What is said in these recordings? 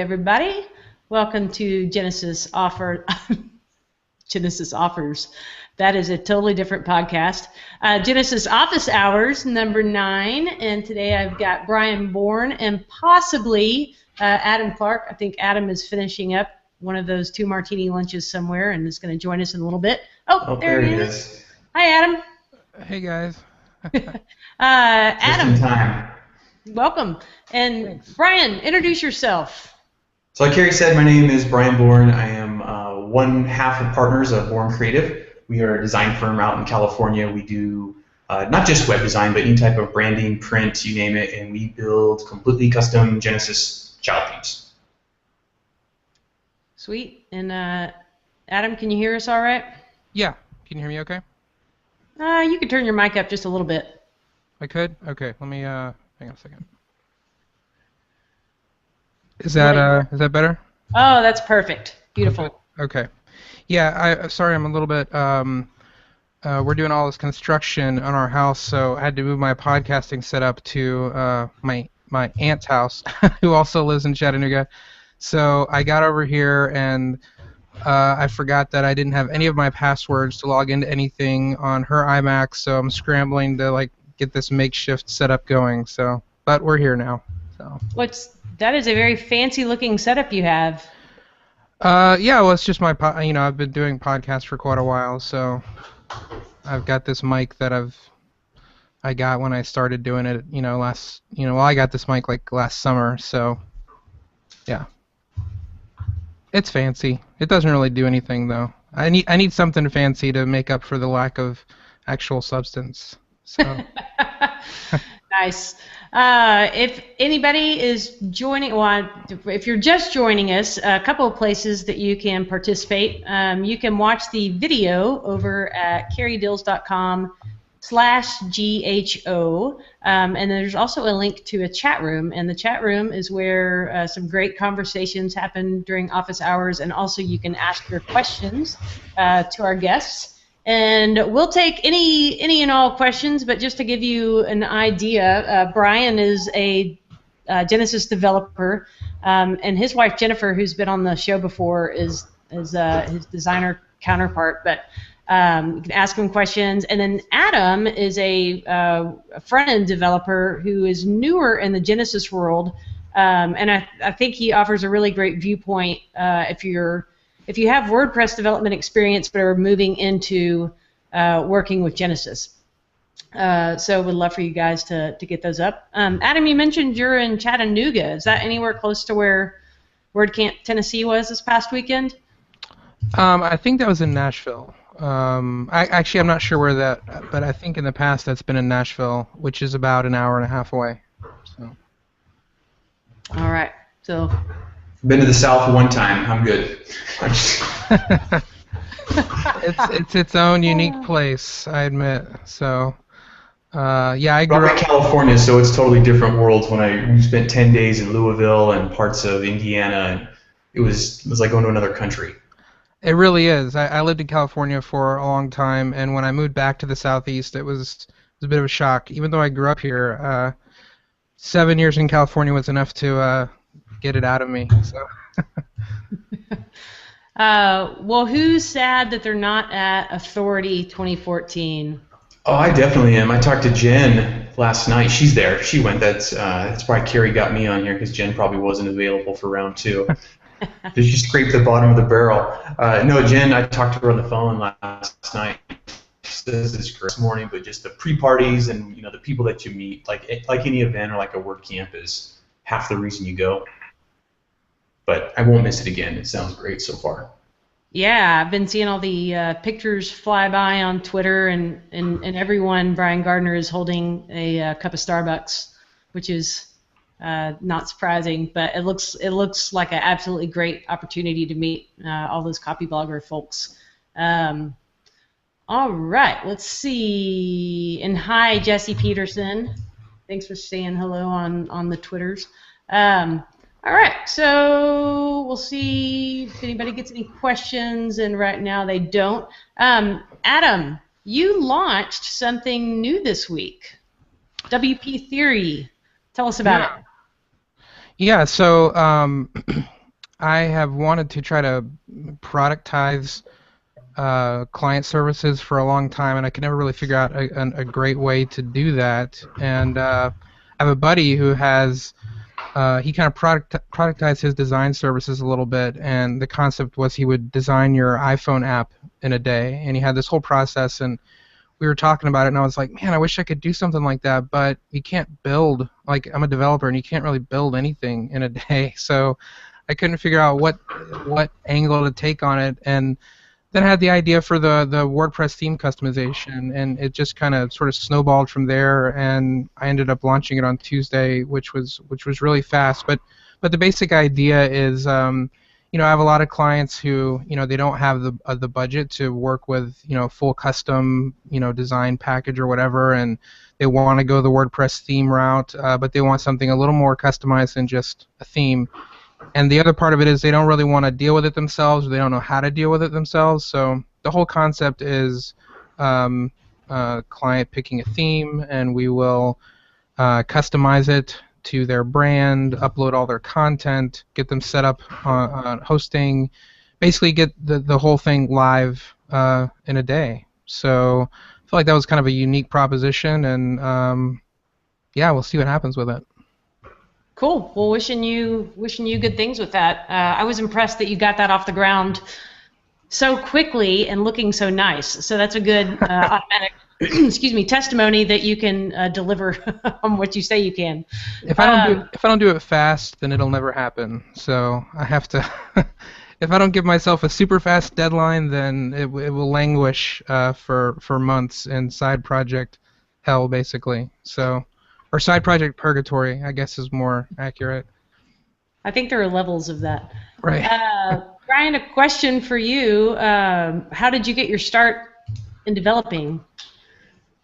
everybody. Welcome to Genesis Genesis Offers. That is a totally different podcast. Genesis Office Hours, number 9. And today I've got Brian Bourn and possibly Adam Clark. I think Adam is finishing up one of those 2 martini lunches somewhere and is going to join us in a little bit. Oh, there he is. Hi, Adam. Hey, guys. Adam. Just in time. Welcome. And thanks. Brian, introduce yourself. So like Carrie said, my name is Brian Bourn. I am one half of partners of Bourn Creative. We are a design firm out in California. We do not just web design, but any type of branding, print, you name it, and we build completely custom Genesis child themes. Sweet. And Adam, can you hear us all right? Yeah. Can you hear me okay? You could turn your mic up just a little bit. I could? Okay. Let me hang on a second. Is that better? Oh, that's perfect. Beautiful. Okay. Yeah, sorry, I'm a little bit, we're doing all this construction on our house, so I had to move my podcasting setup to my aunt's house, who also lives in Chattanooga. So I got over here and I forgot that I didn't have any of my passwords to log into anything on her iMac, so I'm scrambling to get this makeshift setup going. So, but we're here now. So. That is a very fancy looking setup you have. Yeah, well, it's just my, I've been doing podcasts for quite a while, so I've got this mic that I got when I started doing it, I got this mic last summer, so yeah. It's fancy. It doesn't really do anything though. I need something fancy to make up for the lack of actual substance. So. Nice. If anybody is joining, if you're just joining us, a couple of places that you can participate. You can watch the video over at carriedills.com/GHO, and there's also a link to a chat room, and the chat room is where some great conversations happen during office hours, and also you can ask your questions to our guests. And we'll take any and all questions, but just to give you an idea, Brian is a Genesis developer, and his wife Jennifer, who's been on the show before, is his designer counterpart. But you can ask him questions. And then Adam is a front-end developer who is newer in the Genesis world, and I think he offers a really great viewpoint if you have WordPress development experience but are moving into working with Genesis. So would love for you guys to get those up. Adam, you mentioned you're in Chattanooga. Is that anywhere close to where WordCamp Tennessee was this past weekend? I think that was in Nashville. I'm not sure where that, but I think in the past that's been in Nashville, which is about an hour and a half away. So. All right. So. Been to the South one time. I'm good. It's its own unique place, I admit. So, yeah, I grew up in California, so it's totally different worlds. When I spent 10 days in Louisville and parts of Indiana, and it was like going to another country. It really is. I lived in California for a long time, and when I moved back to the Southeast, it was a bit of a shock. Even though I grew up here, 7 years in California was enough to get it out of me. So. Well, who's sad that they're not at Authority 2014? Oh, I definitely am. I talked to Jen last night. She's there. She went. That's why Carrie got me on here, because Jen probably wasn't available for round 2. Did she scrape the bottom of the barrel? No, Jen, I talked to her on the phone last night. She says it's great this morning, but just the pre-parties and the people that you meet, like any event or like a WordCamp, is half the reason you go. But I won't miss it again. It sounds great so far. Yeah, I've been seeing all the pictures fly by on Twitter, and everyone, Brian Gardner is holding a cup of Starbucks, which is not surprising, but it looks like an absolutely great opportunity to meet all those copy blogger folks. All right, let's see. And hi, Jesse Peterson. Thanks for saying hello on the Twitters. All right, so we'll see if anybody gets any questions, and right now they don't. Adam, you launched something new this week, WP Theory. Tell us about it. Yeah, so I have wanted to try to productize client services for a long time, and I could never really figure out a great way to do that. And I have a buddy who has he kind of productized his design services a little bit, and the concept was he would design your iPhone app in a day, and he had this whole process, and we were talking about it, and I was like, man, I wish I could do something like that, but you can't build, like, I'm a developer, and you can't really build anything in a day, so I couldn't figure out what angle to take on it, and then I had the idea for the WordPress theme customization, and it just kind of sort of snowballed from there, and I ended up launching it on Tuesday, which was really fast. But the basic idea is, I have a lot of clients who, they don't have the budget to work with, full custom, design package or whatever, and they want to go the WordPress theme route, but they want something a little more customized than just a theme. And the other part of it is they don't really want to deal with it themselves, or they don't know how to deal with it themselves. So the whole concept is client picking a theme, and we will customize it to their brand, upload all their content, get them set up on hosting, basically get the whole thing live in a day. So I feel like that was kind of a unique proposition, and yeah, we'll see what happens with it. Cool. Well, wishing you good things with that. I was impressed that you got that off the ground so quickly and looking so nice. So that's a good automatic testimony that you can deliver on what you say you can. If I don't do it fast, then it'll never happen. So I have to. If I don't give myself a super fast deadline, then it will languish for months in side project hell, basically. So. Or side project purgatory, I guess, is more accurate. I think there are levels of that. Right. Brian, a question for you. How did you get your start in developing?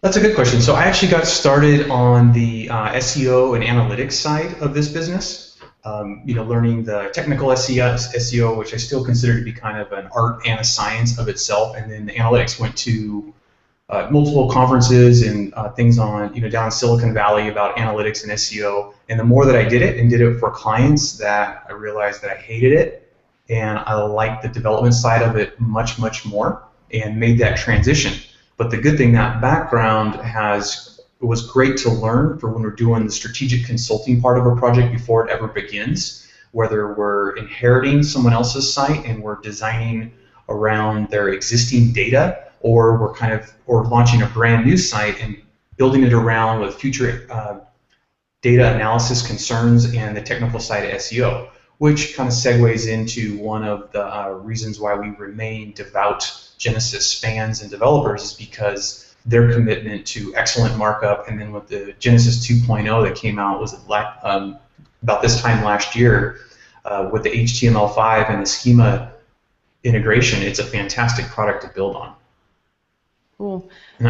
That's a good question. So I actually got started on the SEO and analytics side of this business. Learning the technical SEO, which I still consider to be kind of an art and a science of itself, and then the analytics. Went to multiple conferences and things on, down in Silicon Valley about analytics and SEO. And the more that I did it and did it for clients, that I realized that I hated it, and I liked the development side of it much, much more, and made that transition. But the good thing, that background was great to learn for when we're doing the strategic consulting part of a project before it ever begins, whether we're inheriting someone else's site and we're designing around their existing data, or we're launching a brand new site and building it around with future data analysis concerns and the technical side of SEO, which kind of segues into one of the reasons why we remain devout Genesis fans and developers, is because their commitment to excellent markup. And then with the Genesis 2.0 that came out, was about this time last year, with the HTML5 and the schema integration, it's a fantastic product to build on. Cool. Go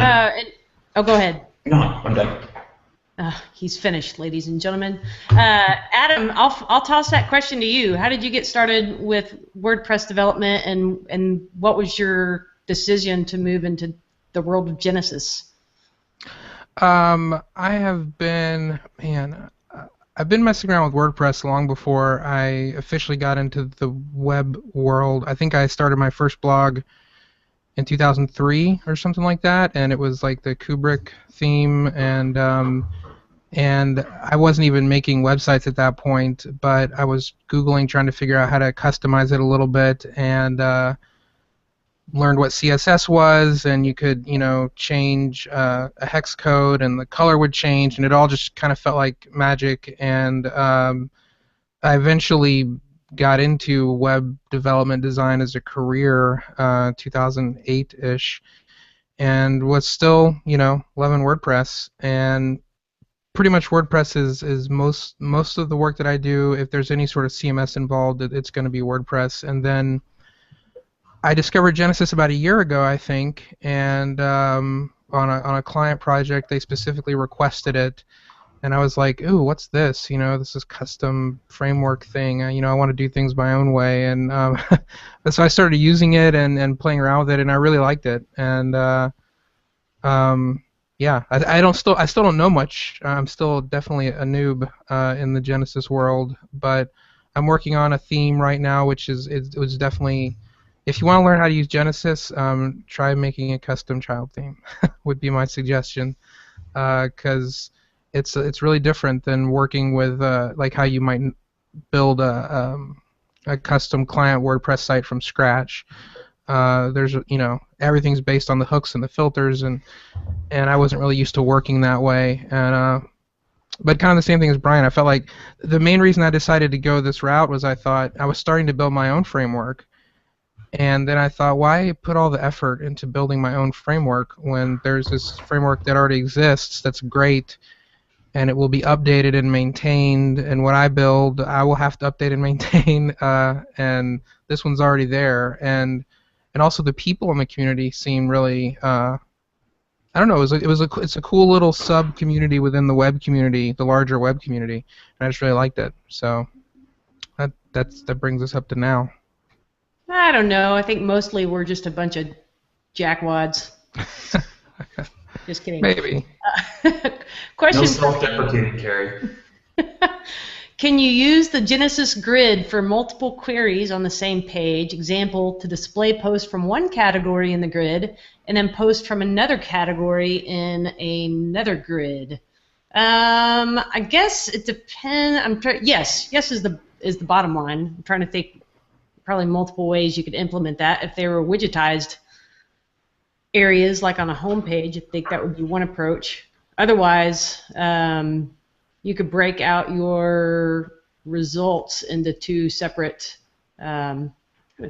ahead. No, I'm done. He's finished, ladies and gentlemen. Adam, I'll toss that question to you. How did you get started with WordPress development, and what was your decision to move into the world of Genesis? I've been messing around with WordPress long before I officially got into the web world. I think I started my first blog in 2003 or something like that, and it was like the Kubrick theme, and I wasn't even making websites at that point, but I was Googling, trying to figure out how to customize it a little bit, and learned what CSS was, and you could, change a hex code, and the color would change, and it all just kind of felt like magic. And I eventually got into web development design as a career, 2008-ish, and was still, loving WordPress. And pretty much WordPress is most of the work that I do. If there's any sort of CMS involved, it's going to be WordPress. And then I discovered Genesis about a year ago, I think, and on a client project, they specifically requested it, and I was like, ooh, what's this? This is custom framework thing. I want to do things my own way, and so I started using it and playing around with it, and I really liked it. And yeah, I still don't know much. I'm still definitely a noob in the Genesis world, but I'm working on a theme right now, which it was definitely, if you want to learn how to use Genesis, try making a custom child theme. Would be my suggestion, because it's really different than working with like how you might build a custom client WordPress site from scratch. There's everything's based on the hooks and the filters, and I wasn't really used to working that way. And but kind of the same thing as Brian, I felt like the main reason I decided to go this route was I thought I was starting to build my own framework, and then I thought, why put all the effort into building my own framework when there's this framework that already exists that's great, and it will be updated and maintained, and what I build I will have to update and maintain, and this one's already there, and also the people in the community seem really I don't know. It's a cool little sub community within the web community, the larger web community, and I just really liked it. So that brings us up to now. I don't know. I think mostly we're just a bunch of jackwads. Just kidding. Maybe. Question. No self-deprecating, Carrie. Can you use the Genesis grid for multiple queries on the same page? Example, to display posts from one category in the grid and then posts from another category in another grid. I guess it depends. Yes is the bottom line. I'm trying to think probably multiple ways you could implement that. If they were widgetized areas like on a home page, I think that would be one approach. Otherwise, you could break out your results into two separate. I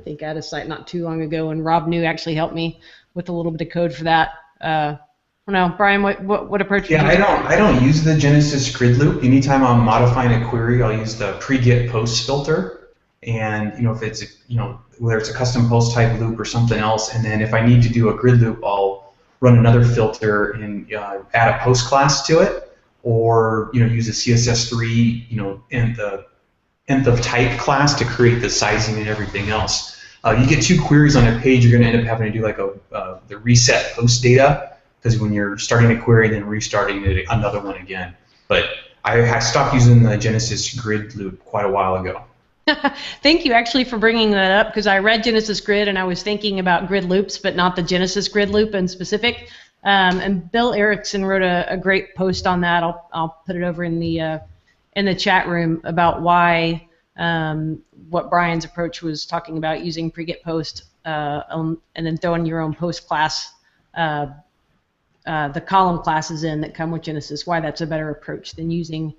think I had a site not too long ago, and Rob New actually helped me with a little bit of code for that. I don't know, Brian, what approach? Yeah, I don't use the Genesis grid loop. Anytime I'm modifying a query, I'll use the pre-get post filter, and if it's whether it's a custom post type loop or something else, and then if I need to do a grid loop, I'll run another filter and add a post class to it. Or use a CSS3 and the nth of type class to create the sizing and everything else. You get two queries on a page, you're going to end up having to do like the reset post data, because when you're starting a query and then restarting it, another one again. But I stopped using the Genesis grid loop quite a while ago. Thank you actually for bringing that up, because I read Genesis grid and I was thinking about grid loops, but not the Genesis grid loop in specific. And Bill Erickson wrote a great post on that. I'll put it over in the chat room about why what Brian's approach was talking about, using pre-get post and then throwing your own post class, the column classes in that come with Genesis. Why that's a better approach than using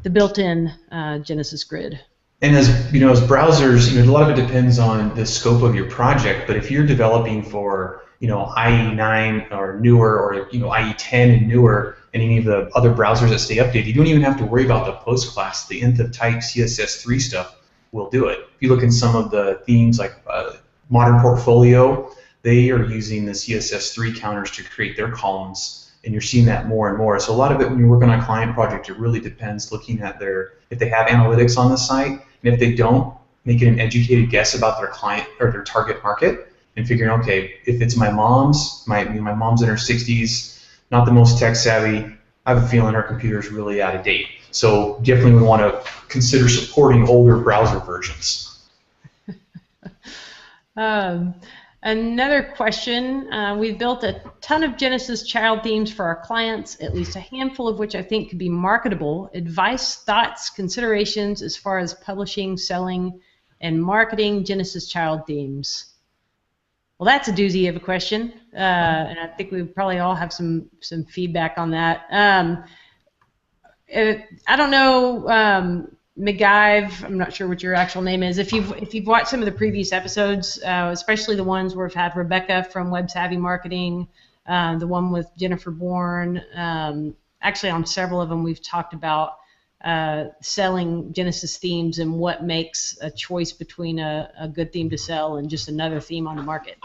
the built-in Genesis grid. And as browsers, a lot of it depends on the scope of your project. But if you're developing for IE9 or newer, or IE10 and newer, and any of the other browsers that stay updated, you don't even have to worry about the post class. The nth of type CSS3 stuff will do it. If you look in some of the themes like Modern Portfolio, they are using the CSS3 counters to create their columns, and you're seeing that more and more. So a lot of it, when you're working on a client project, it really depends looking at if they have analytics on the site, and if they don't, making an educated guess about their client or their target market, and figuring, okay, if it's my mom's, my mom's in her 60s, not the most tech savvy, I have a feeling her computer is really out of date. So definitely we want to consider supporting older browser versions. Another question, we've built a ton of Genesis child themes for our clients, at least a handful of which I think could be marketable. Advice, thoughts, considerations as far as publishing, selling, and marketing Genesis child themes. Well, that's a doozy of a question, and I think we probably all have some feedback on that. I don't know, McGive, I'm not sure what your actual name is. If you've watched some of the previous episodes, especially the ones where we've had Rebecca from Web Savvy Marketing, the one with Jennifer Bourn, actually on several of them we've talked about selling Genesis themes and what makes a choice between a good theme to sell and just another theme on the market.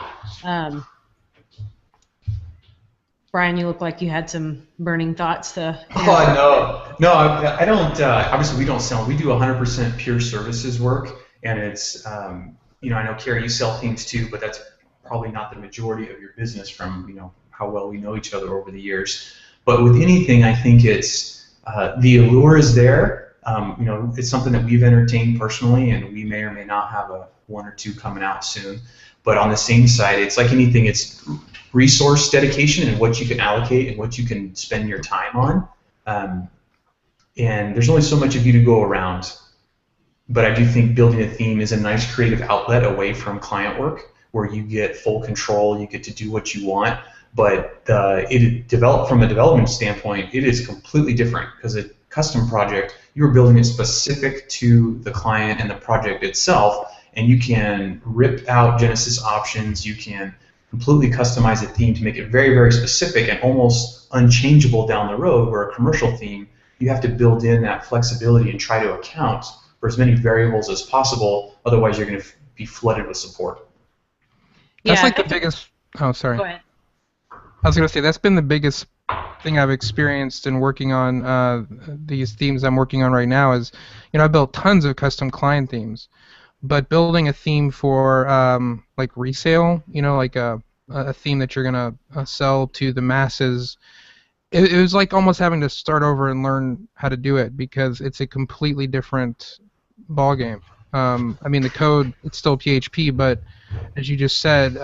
Brian, you look like you had some burning thoughts to. Oh, no, I don't. Obviously, we don't sell. We do 100% pure services work, and it's I know Carrie, you sell themes too, but that's probably not the majority of your business from how well we know each other over the years. But with anything, I think it's the allure is there, It's something that we've entertained personally, and we may or may not have one or two coming out soon. But on the same side, it's like anything, it's resource dedication and what you can allocate and what you can spend your time on. And there's only so much of you to go around. But I do think building a theme is a nice creative outlet away from client work, where you get full control, you get to do what you want. But from a development standpoint, it is completely different, because a custom project, you're building it specific to the client and the project itself, and you can rip out Genesis options, you can completely customize a theme to make it very, very specific and almost unchangeable down the road, where a commercial theme, you have to build in that flexibility and try to account for as many variables as possible, otherwise you're going to be flooded with support. That's like the biggest... Oh, sorry. Go ahead. I was going to say, that's been the biggest thing I've experienced in working on these themes I'm working on right now is, I built tons of custom client themes, but building a theme for like resale, like a theme that you're going to sell to the masses, it was like almost having to start over and learn how to do it, because it's a completely different ballgame. The code, it's still PHP, but as you just said,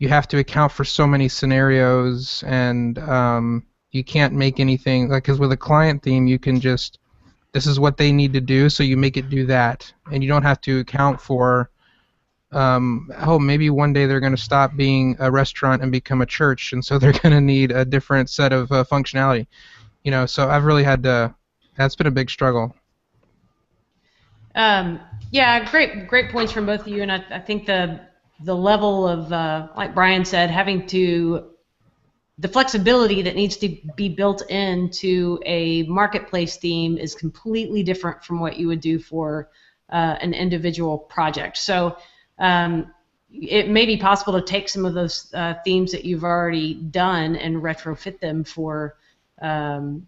you have to account for so many scenarios, and you can't make anything, because with a client theme, you can just, this is what they need to do, so you make it do that, and you don't have to account for, maybe one day they're going to stop being a restaurant and become a church, and so they're going to need a different set of functionality. So I've really had to, that's been a big struggle. Yeah, great points from both of you, and I think the level of, like Brian said, the flexibility that needs to be built into a marketplace theme is completely different from what you would do for an individual project. So it may be possible to take some of those themes that you've already done and retrofit them for something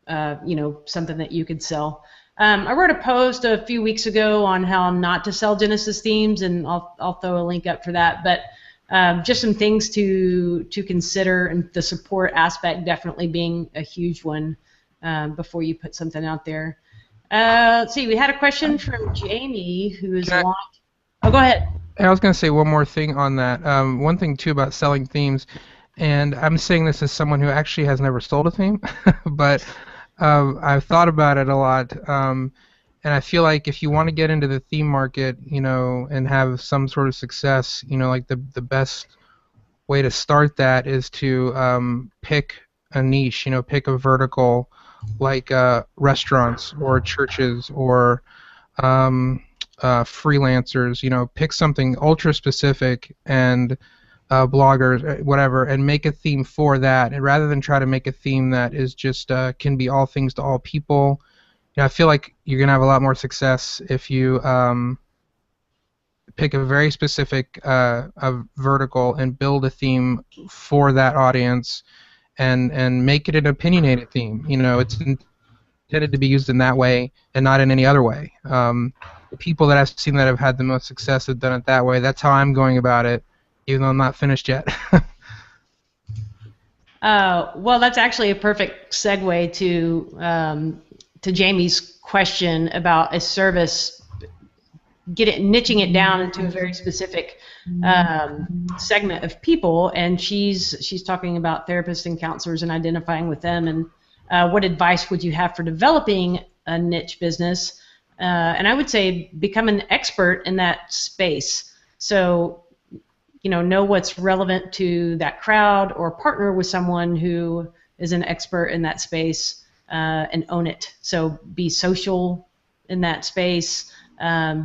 that you could sell. I wrote a post a few weeks ago on how not to sell Genesis themes, and I'll throw a link up for that. But just some things to consider, and the support aspect definitely being a huge one before you put something out there. Let's see, we had a question from Jamie, who is Oh, go ahead. I was going to say one more thing on that. One thing, too, about selling themes, and I'm saying this as someone who actually has never sold a theme, but I've thought about it a lot, and I feel like if you want to get into the theme market, and have some sort of success, like the best way to start that is to pick a niche, pick a vertical, like restaurants or churches or freelancers, pick something ultra specific, and bloggers, whatever, and make a theme for that, and rather than try to make a theme that is just can be all things to all people. I feel like you're gonna have a lot more success if you pick a very specific a vertical and build a theme for that audience, and make it an opinionated theme. It's intended to be used in that way and not in any other way. The people that I've seen that have had the most success have done it that way. That's how I'm going about it, even though I'm not finished yet. Well, that's actually a perfect segue to Jamie's question about a service, niching it down into a very specific segment of people, and she's talking about therapists and counselors and identifying with them, and what advice would you have for developing a niche business? And I would say become an expert in that space. So, know what's relevant to that crowd, or partner with someone who is an expert in that space and own it. So be social in that space,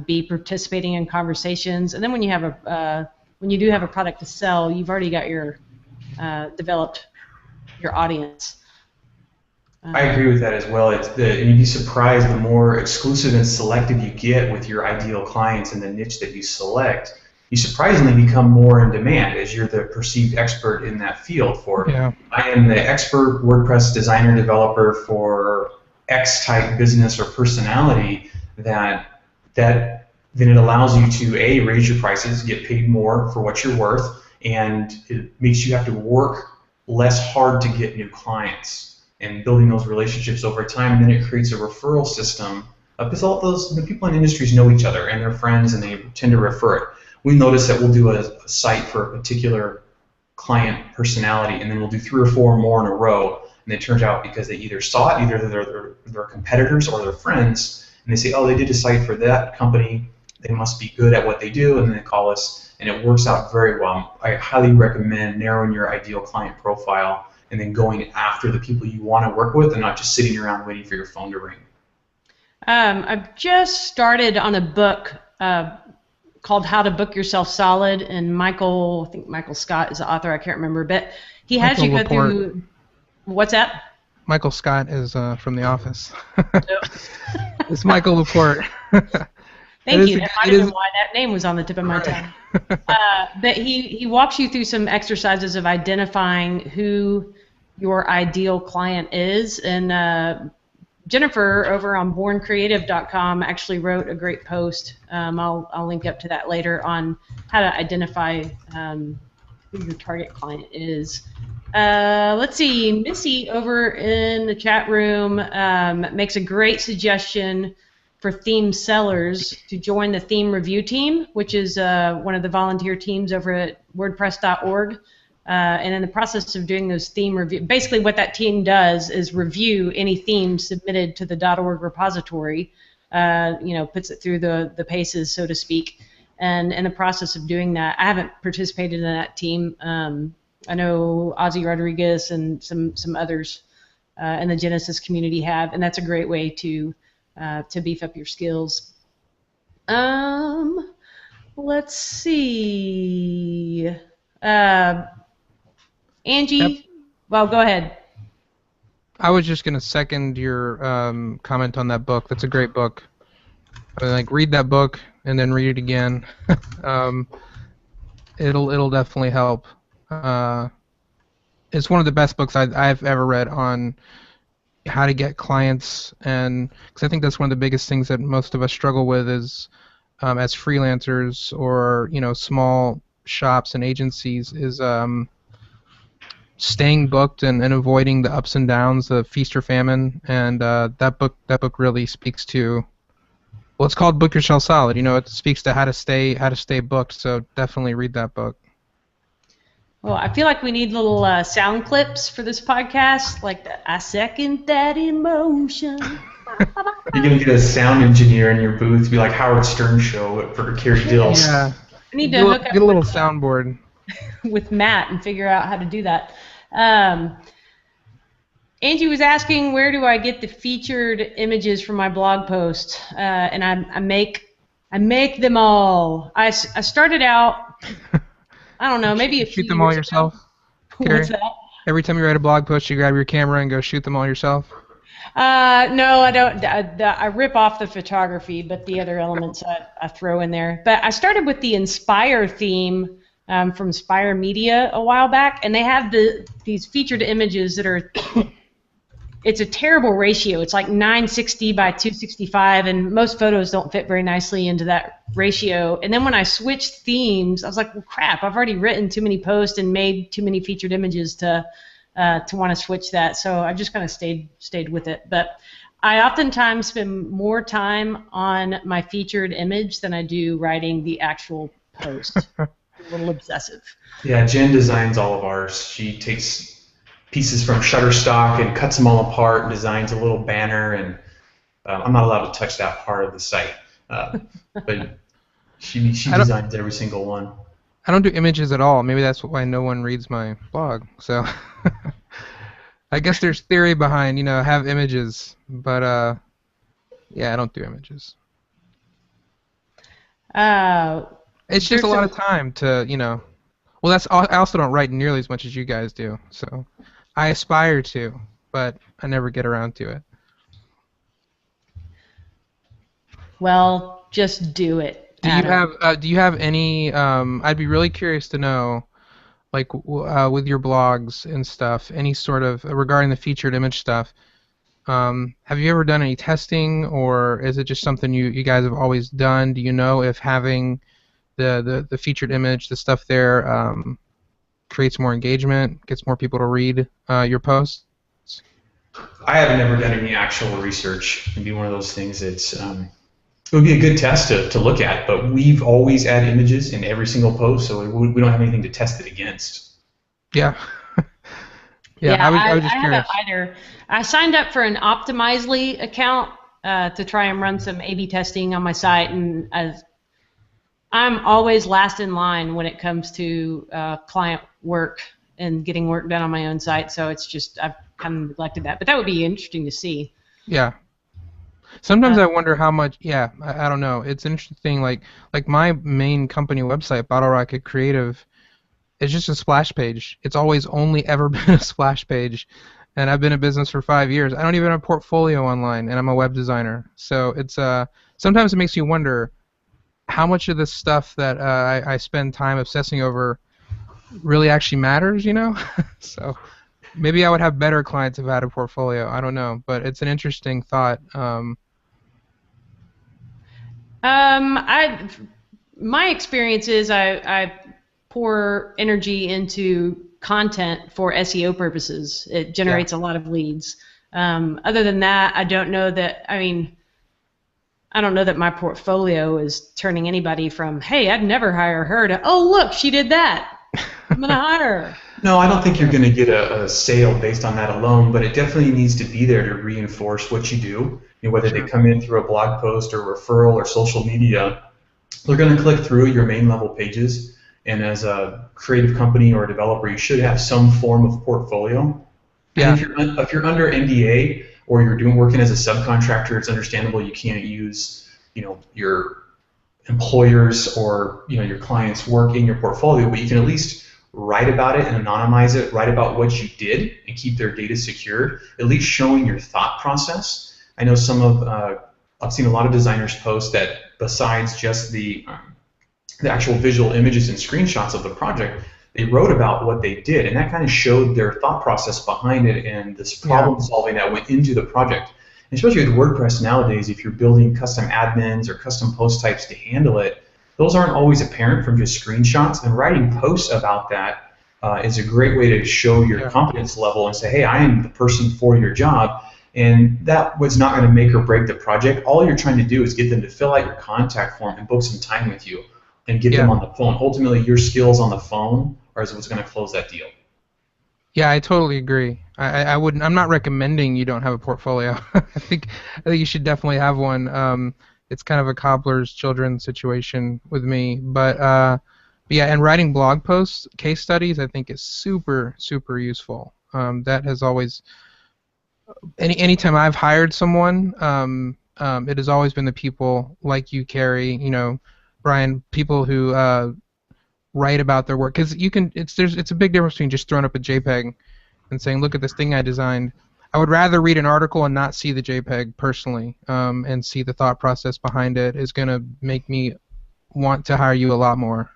be participating in conversations, and then when you have when you do have a product to sell, you've already got your developed your audience. I agree with that as well. And you'd be surprised, the more exclusive and selective you get with your ideal clients and the niche that you select, you surprisingly become more in demand as you're the perceived expert in that field. I am the expert WordPress designer developer for X type business or personality, then it allows you to A, raise your prices, get paid more for what you're worth, and it makes you have to work less hard to get new clients. and building those relationships over time. And then it creates a referral system because all the people in industries know each other and they're friends, and they tend to refer it. We notice that we'll do a site for a particular client personality, and then we'll do 3 or 4 more in a row. And it turns out because they either saw it, either they're competitors or they're friends, and they say, oh, they did a site for that company, they must be good at what they do, and then they call us, and it works out very well. I highly recommend narrowing your ideal client profile and then going after the people you want to work with and not just sitting around waiting for your phone to ring. I've just started on a book called How to Book Yourself Solid, and I think Michael Scott is the author, I can't remember, but he has you go through, what's that? Michael Scott is from The Office. It's Michael Laporte. Thank you. That might have been why that name was on the tip of my tongue. But he walks you through some exercises of identifying who your ideal client is, and Jennifer over on bourncreative.com actually wrote a great post. I'll link up to that later on how to identify who your target client is. Let's see, Missy over in the chat room makes a great suggestion for theme sellers to join the theme review team, which is one of the volunteer teams over at wordpress.org. And in the process of doing those theme review, basically what that team does is review any themes submitted to the .org repository, puts it through the paces, so to speak. And in the process of doing that, I haven't participated in that team. I know Ozzy Rodriguez and some others in the Genesis community have, and that's a great way to beef up your skills. Let's see. Angie, yep. Well, go ahead. I was just going to second your comment on that book. That's a great book. Read that book and then read it again. It'll definitely help. It's one of the best books I've ever read on how to get clients, and because I think that's one of the biggest things that most of us struggle with is as freelancers or small shops and agencies is staying booked and avoiding the ups and downs of feast or famine. And that book really speaks to, well, it's called Book Yourself Solid. It speaks to how to stay booked. So definitely read that book. Well, I feel like we need little sound clips for this podcast, like the "I second that emotion." You're gonna get a sound engineer in your booth to be like Howard Stern show for Carrie Dills. Yeah. I need to hook up get a little soundboard with Matt and figure out how to do that. Angie was asking, where do I get the featured images from my blog post? And I make them all. I started out, I don't know, maybe a few shoot them all yourself. What's that? Every time you write a blog post, you grab your camera and go shoot them all yourself. No, I don't. I rip off the photography, but the other elements I throw in there. But I started with the Inspire theme from Spire Media a while back, and they have these featured images that are. It's a terrible ratio. It's like 960 by 265, and most photos don't fit very nicely into that ratio. And then when I switched themes, I was like, well, crap, I've already written too many posts and made too many featured images to want to switch that. So I just kind of stayed with it. But I oftentimes spend more time on my featured image than I do writing the actual post. A little obsessive. Yeah, Jen designs all of ours. She takes pieces from Shutterstock and cuts them all apart and designs a little banner, and I'm not allowed to touch that part of the site, but she designs every single one. I don't do images at all. Maybe that's why no one reads my blog. So I guess there's theory behind, have images, but yeah, I don't do images. It's just a lot of time to, well, I also don't write nearly as much as you guys do, so I aspire to, but I never get around to it. Well, just do it. Do you have any? I'd be really curious to know, like with your blogs and stuff, any sort of regarding the featured image stuff. Have you ever done any testing, or is it just something you guys have always done? Do you know if having the featured image, the stuff there, creates more engagement, gets more people to read your posts? I haven't never done any actual research. It'd be one of those things that's it would be a good test to look at, but we've always added images in every single post, so we don't have anything to test it against. Yeah. Yeah, Yeah, I was just I haven't curious. either. I signed up for an Optimizely account to try and run some A/B testing on my site, and I'm always last in line when it comes to client work and getting work done on my own site. So it's just I've kind of neglected that, but that would be interesting to see. Yeah. Sometimes Uh, I wonder how much. Yeah, I don't know. It's an interesting thing. Like my main company website, Bottle Rocket Creative, is just a splash page. It's always only ever been a splash page, and I've been in business for 5 years. I don't even have a portfolio online, and I'm a web designer. So it's sometimes it makes you wonder how much of this stuff that I spend time obsessing over really actually matters. So maybe I would have better clients if I had a portfolio. I don't know, but it's an interesting thought. I my experience is I pour energy into content for SEO purposes. It Yeah. generates a lot of leads. Other than that, I don't know that. I mean, I don't know that my portfolio is turning anybody from, hey, I'd never hire her to, oh, look, she did that. I'm going to hire her. No, I don't think you're going to get a sale based on that alone, but it definitely needs to be there to reinforce what you do. Whether they Sure. come in through a blog post or referral or social media, they're going to click through your main level pages. And as a creative company or a developer, you should have some form of portfolio. And Yeah. if you're under NDA or you're working as a subcontractor, it's understandable you can't use your employers or your clients' work in your portfolio, but you can at least write about it and anonymize it, write about what you did and keep their data secure, at least showing your thought process. I know I've seen a lot of designers post that besides just the actual visual images and screenshots of the project, they wrote about what they did, and that kind of showed their thought process behind it and this Yeah. problem solving that went into the project. And especially with WordPress nowadays, if you're building custom admins or custom post types to handle it, those aren't always apparent from just screenshots, and writing posts about that is a great way to show your Yeah. competence level and say, hey, I am the person for your job. And that was not going to make or break the project. All you're trying to do is get them to fill out your contact form and book some time with you and get them Yeah. on the phone. Ultimately, your skills on the phone are what's going to close that deal. Yeah, I totally agree. I wouldn't. I'm not recommending you don't have a portfolio. I think you should definitely have one. It's kind of a cobbler's children situation with me, but yeah, and writing blog posts, case studies, I think is super super useful. That has always anytime I've hired someone, it has always been the people like you, Carrie, Brian, people who write about their work, because it's a big difference between just throwing up a JPEG and saying, look at this thing I designed. I would rather read an article and not see the JPEG personally, and see the thought process behind it is going to make me want to hire you a lot more.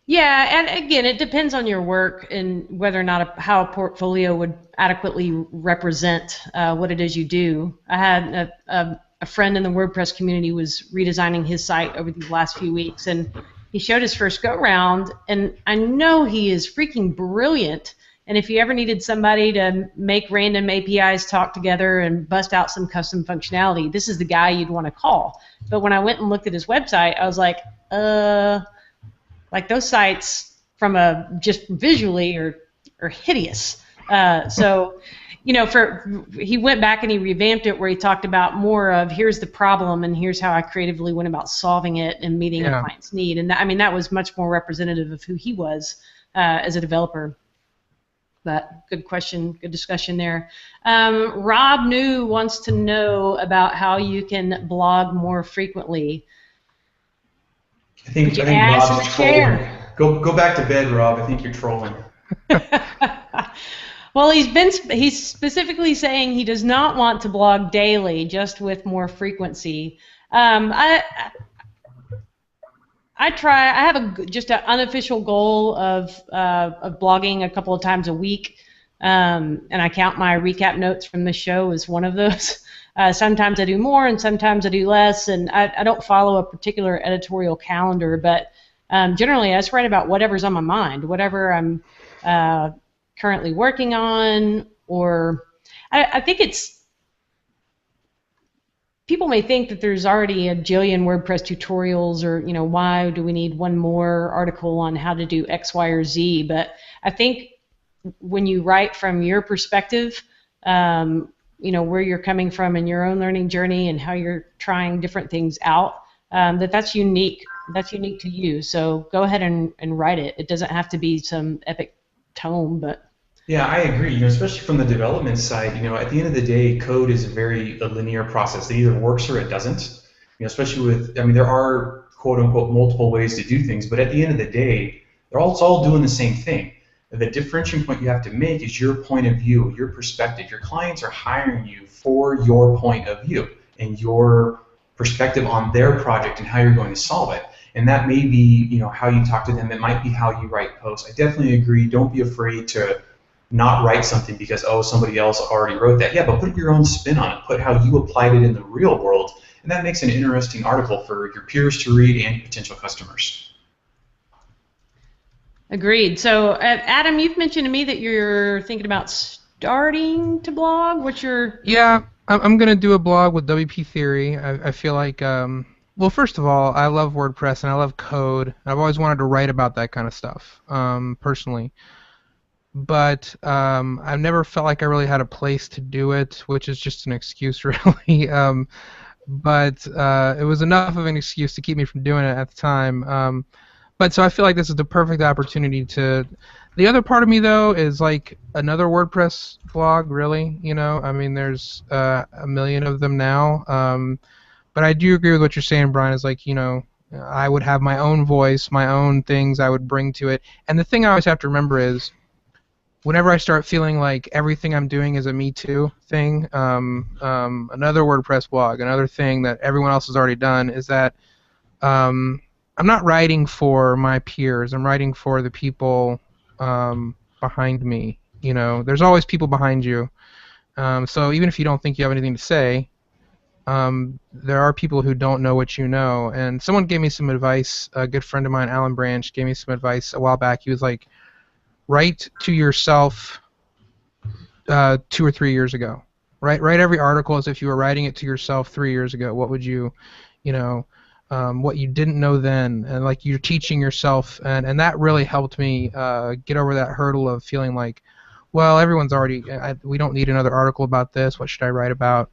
Yeah, and again, it depends on your work and whether or not how a portfolio would adequately represent what it is you do. I had a friend in the WordPress community was redesigning his site over these last few weeks, and he showed his first go-round, and I know he is freaking brilliant. And if you ever needed somebody to make random APIs talk together and bust out some custom functionality, this is the guy you'd want to call. But when I went and looked at his website, I was like, like those sites from just visually are hideous. So, he went back and he revamped it where he talked about more of here's the problem and here's how I creatively went about solving it and meeting a client's need. And that was much more representative of who he was as a developer. But good question, good discussion there. Rob New wants to know about how you can blog more frequently. I think Ass in Rob's the trolling. chair. Go back to bed, Rob. I think you're trolling. Well, he's specifically saying he does not want to blog daily, just with more frequency. I try. I have just an unofficial goal of blogging a couple of times a week, and I count my recap notes from the show as one of those. Sometimes I do more, and sometimes I do less, and I don't follow a particular editorial calendar, but generally I just write about whatever's on my mind, whatever I'm currently working on, or I think it's, people may think that there's already a jillion WordPress tutorials, or why do we need one more article on how to do X, Y, or Z? But I think when you write from your perspective, where you're coming from in your own learning journey and how you're trying different things out, that's unique. That's unique to you. So go ahead and write it. It doesn't have to be some epic tome, but. Yeah, I agree. Especially from the development side, at the end of the day, code is a linear process. It either works or it doesn't. Especially with, there are quote unquote multiple ways to do things, but at the end of the day, it's all doing the same thing. The differentiating point you have to make is your point of view, your perspective. Your clients are hiring you for your point of view and your perspective on their project and how you're going to solve it. And that may be, how you talk to them. It might be how you write posts. I definitely agree. Don't be afraid to not write something because, somebody else already wrote that. Yeah, but put your own spin on it. Put how you applied it in the real world, and that makes an interesting article for your peers to read and potential customers. Agreed. So, Adam, you've mentioned to me that you're thinking about starting to blog. What's your... Yeah, I'm going to do a blog with WP Theory. I feel like, well, first of all, I love WordPress and I love code. I've always wanted to write about that kind of stuff, personally. But I've never felt like I really had a place to do it, which is just an excuse, really. But it was enough of an excuse to keep me from doing it at the time. But so I feel like this is the perfect opportunity to... The other part of me, though, is like another WordPress blog, really. There's a million of them now. But I do agree with what you're saying, Brian, is like, I would have my own voice, my own things I would bring to it. And the thing I always have to remember is, whenever I start feeling like everything I'm doing is a Me Too thing, another WordPress blog, another thing that everyone else has already done, is that I'm not writing for my peers. I'm writing for the people behind me. There's always people behind you. So even if you don't think you have anything to say, there are people who don't know what you know. And someone gave me some advice. A good friend of mine, Alan Branch, gave me some advice a while back. He was like, write to yourself 2 or 3 years ago. Write every article as if you were writing it to yourself 3 years ago. What would you, what you didn't know then, and like you're teaching yourself, and that really helped me get over that hurdle of feeling like, well, everyone's already, we don't need another article about this. What should I write about?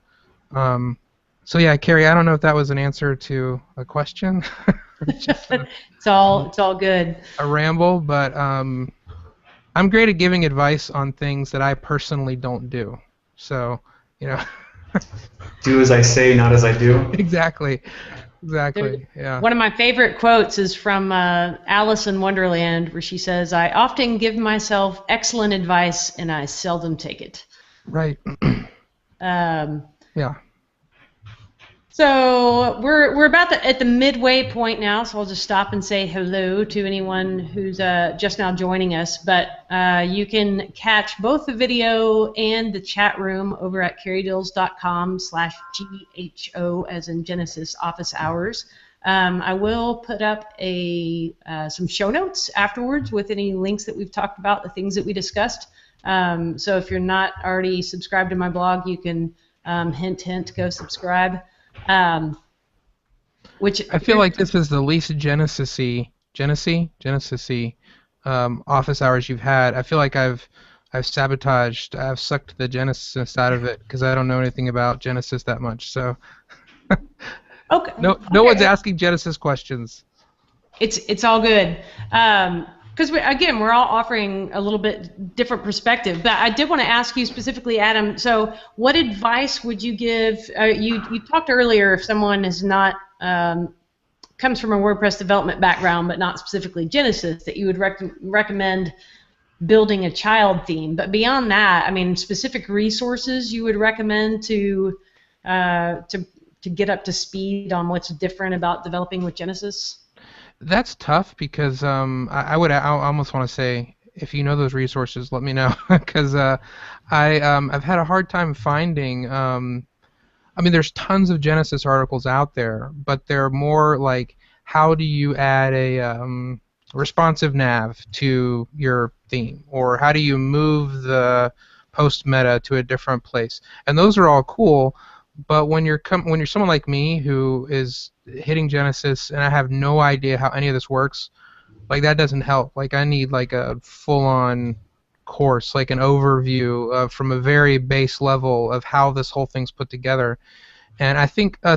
So yeah, Carrie, I don't know if that was an answer to a question. It's all good. A ramble, but I'm great at giving advice on things that I personally don't do. So, Do as I say, not as I do. Exactly. Yeah. One of my favorite quotes is from Alice in Wonderland, where she says, "I often give myself excellent advice, and I seldom take it." Right. Yeah. So we're about at the midway point now, so I'll just stop and say hello to anyone who's just now joining us. But you can catch both the video and the chat room over at carriedills.com/GHO, as in Genesis Office Hours. I will put up some show notes afterwards with any links that we've talked about, the things that we discussed. So if you're not already subscribed to my blog, you can hint, go subscribe. Which I feel like this is the least Genesis-y office hours you've had. I feel like I've sucked the Genesis out of it because I don't know anything about Genesis that much. So okay. No one's asking Genesis questions. It's all good. Because we're all offering a little bit different perspective. But I did want to ask you specifically, Adam. So, what advice would you give? You talked earlier if someone is not comes from a WordPress development background, but not specifically Genesis, that you would recommend building a child theme. But beyond that, specific resources you would recommend to get up to speed on what's different about developing with Genesis. That's tough because I almost want to say, if you know those resources, let me know, because I've had a hard time finding. There's tons of Genesis articles out there, but they're more like, how do you add a responsive nav to your theme, or how do you move the post meta to a different place, and those are all cool. But when you're someone like me who is hitting Genesis and I have no idea how any of this works, like that doesn't help. Like I need like a full-on course, like an overview from a very base level of how this whole thing's put together. And I think there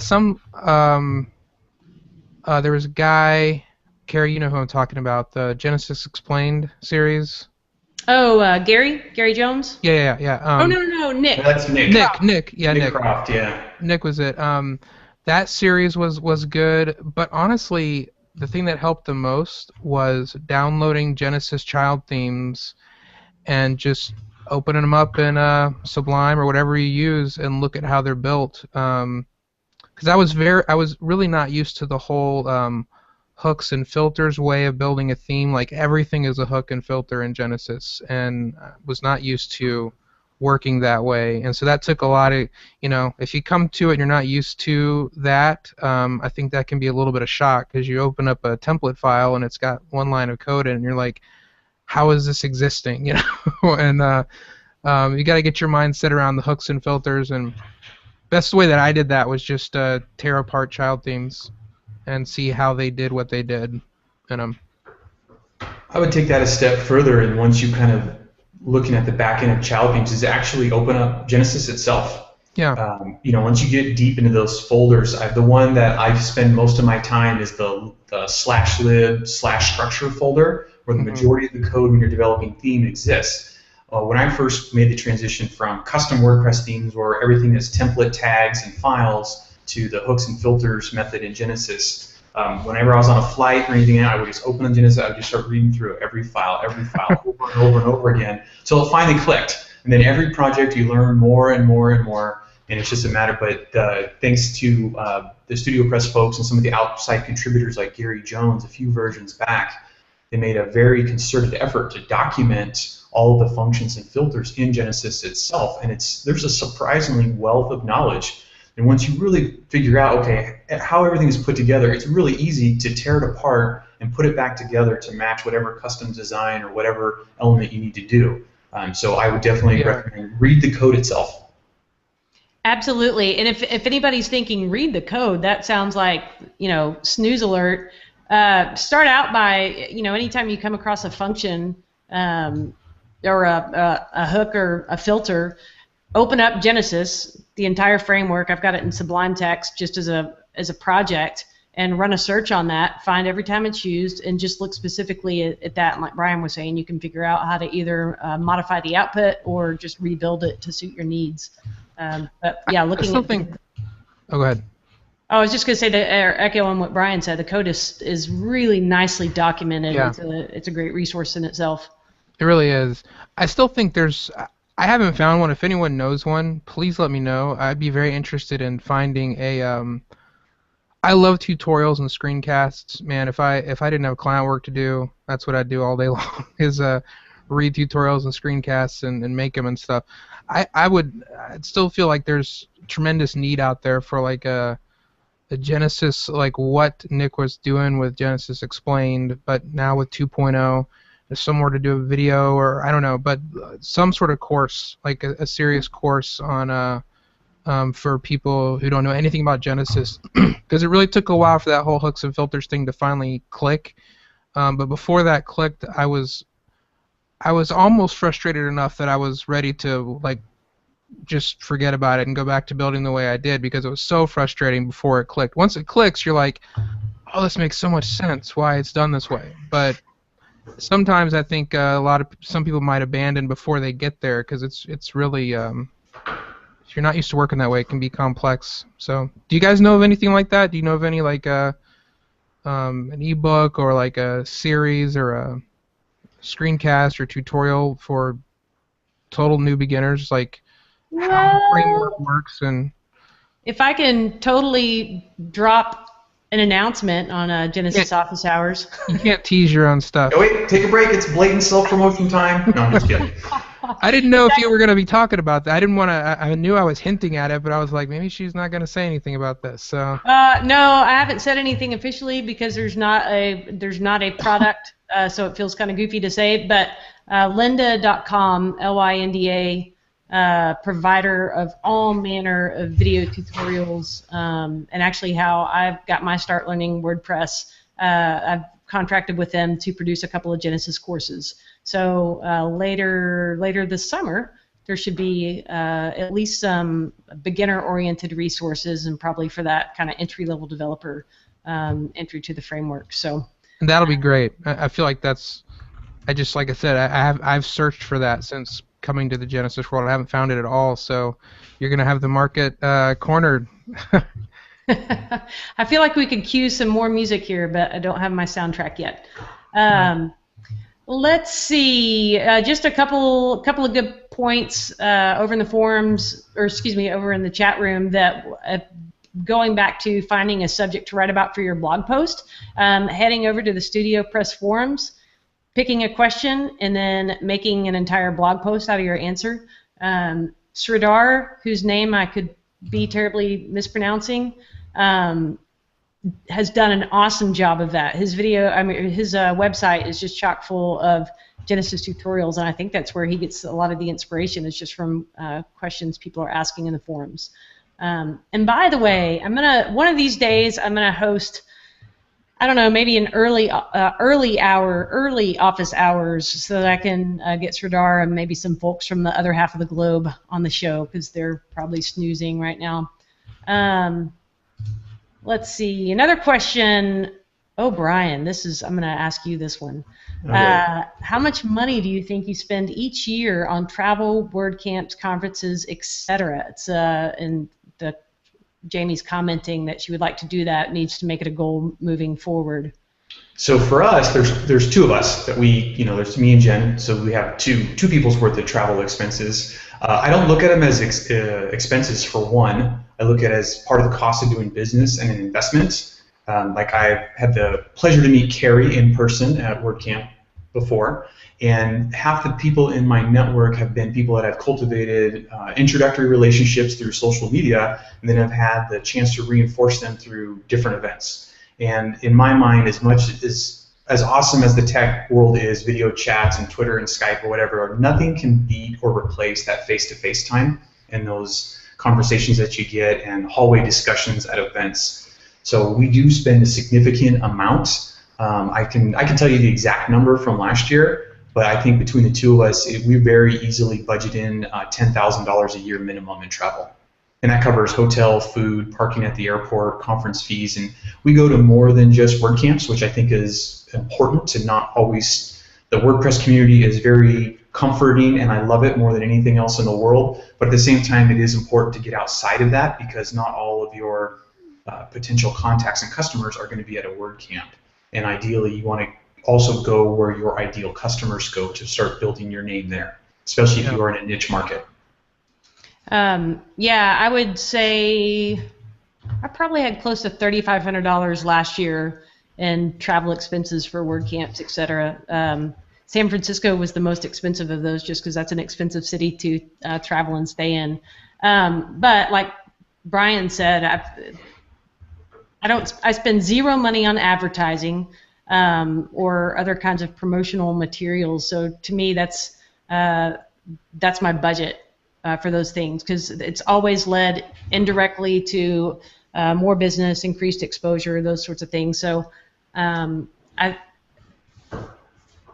was a guy, Carrie, you know who I'm talking about, the Genesis Explained series. Oh, Gary Jones? Yeah. Oh, no, Nick. That's Nick. Nick. Nick Croft, yeah. Nick was it. That series was good, but honestly, the thing that helped the most was downloading Genesis child themes and just opening them up in Sublime or whatever you use and look at how they're built. Because I was really not used to the whole hooks and filters way of building a theme. Like everything is a hook and filter in Genesis, and I was not used to working that way. And so that took a lot of, if you come to it and you're not used to that, I think that can be a little bit of shock because you open up a template file and it's got one line of code in it and you're like, how is this existing? And you got to get your mindset around the hooks and filters. And best way that I did that was just tear apart child themes and see how they did what they did in them. I would take that a step further, and once you kind of looking at the back end of child themes, is actually open up Genesis itself. Yeah. Once you get deep into those folders, the one that I spend most of my time is the /lib/structure folder, where the majority of the code when you're developing theme exists. When I first made the transition from custom WordPress themes, where everything is template tags and files, to the hooks and filters method in Genesis, whenever I was on a flight or anything, I would just open up Genesis, I would just start reading through every file, over and over and over again, until it finally clicked. And then every project you learn more and more and more, and it's just a matter. But thanks to the Studio Press folks and some of the outside contributors like Gary Jones, a few versions back, they made a very concerted effort to document all of the functions and filters in Genesis itself, and there's a surprisingly wealth of knowledge. And once you really figure out, okay, how everything is put together, it's really easy to tear it apart and put it back together to match whatever custom design or whatever element you need to do. So I would definitely recommend read the code itself. Absolutely. And if anybody's thinking read the code, that sounds like, snooze alert. Start out by, anytime you come across a function or a hook or a filter, open up Genesis, the entire framework. I've got it in Sublime Text just as a project, and run a search on that, find every time it's used, and just look specifically at that. And like Brian was saying, you can figure out how to either modify the output or just rebuild it to suit your needs. But yeah, looking at Oh, go ahead. I was just going to say that, echo on what Brian said, the code is really nicely documented. Yeah. It's a great resource in itself. It really is. I still think I haven't found one. If anyone knows one, please let me know. I'd be very interested in finding a. I love tutorials and screencasts. Man, if I didn't have client work to do, that's what I'd do all day long. Is read tutorials and screencasts and make them and stuff. I'd still feel like there's tremendous need out there for like a Genesis, like what Nick was doing with Genesis Explained, but now with 2.0. There's somewhere to do a video, or I don't know, but some sort of course, like a serious course on for people who don't know anything about Genesis, because it really took a while for that whole hooks and filters thing to finally click. But before that clicked, I was almost frustrated enough that I was ready to like just forget about it and go back to building the way I did, because it was so frustrating before it clicked. Once it clicks, you're like, oh, this makes so much sense why it's done this way. But sometimes I think some people might abandon before they get there, because it's really if you're not used to working that way, it can be complex. So, do you guys know of anything like that? Do you know of any like an ebook or like a series or a screencast or tutorial for total new beginners, like how the framework works? And if I can totally drop an announcement on Genesis Office Hours. You can't tease your own stuff. Oh, wait, take a break. It's blatant self-promotion time. No, I'm just kidding. I didn't know if you were going to be talking about that. I didn't want to. I knew I was hinting at it, but I was like, maybe she's not going to say anything about this. So. No, I haven't said anything officially because there's not a product, so it feels kind of goofy to say. But lynda.com, provider of all manner of video tutorials, and actually how I've got my start learning WordPress. I've contracted with them to produce a couple of Genesis courses. So later this summer, there should be at least some beginner-oriented resources, and probably for that kind of entry-level developer entry to the framework. So And that'll be great. I feel like that's. Like I said, I've searched for that since coming to the Genesis world. I haven't found it at all. So you're gonna have the market cornered. I feel like we could cue some more music here, but I don't have my soundtrack yet. Let's see, just a couple of good points over in the forums, or excuse me, over in the chat room, that going back to finding a subject to write about for your blog post, heading over to the Studio Press forums, picking a question, and then making an entire blog post out of your answer. Sridhar, whose name I could be terribly mispronouncing, has done an awesome job of that. His website is just chock full of Genesis tutorials, and I think that's where he gets a lot of the inspiration, is just from questions people are asking in the forums. And by the way, one of these days I'm gonna host, I don't know, maybe an early office hours, so that I can get Sridhar and maybe some folks from the other half of the globe on the show, because they're probably snoozing right now. Let's see, another question. Oh, Brian, I'm going to ask you this one. Okay. How much money do you think you spend each year on travel, WordCamps, conferences, etc.? It's Jamie's commenting that she would like to do that, needs to make it a goal moving forward. So for us, there's two of us that there's me and Jen, so we have two people's worth of travel expenses. I don't look at them as expenses for one. I look at it as part of the cost of doing business and an investment. Like I had the pleasure to meet Carrie in person at WordCamp before, and half the people in my network have been people that I've cultivated introductory relationships through social media, and then have had the chance to reinforce them through different events. And in my mind, as awesome as the tech world is, video chats and Twitter and Skype or whatever, nothing can beat or replace that face-to-face time and those conversations that you get and hallway discussions at events. So we do spend a significant amount. I can tell you the exact number from last year, but I think between the two of us, we very easily budget in $10,000 a year minimum in travel. And that covers hotel, food, parking at the airport, conference fees, and we go to more than just WordCamps, which I think is important to not always. The WordPress community is very comforting, and I love it more than anything else in the world, but at the same time, it is important to get outside of that, because not all of your potential contacts and customers are going to be at a WordCamp. And ideally, you want to also go where your ideal customers go to start building your name there, especially if you are in a niche market. Yeah, I would say I probably had close to $3,500 last year in travel expenses for WordCamps, etc. San Francisco was the most expensive of those, just because that's an expensive city to travel and stay in. But like Brian said, I spend zero money on advertising or other kinds of promotional materials. So to me, that's my budget for those things, because it's always led indirectly to more business, increased exposure, those sorts of things. So I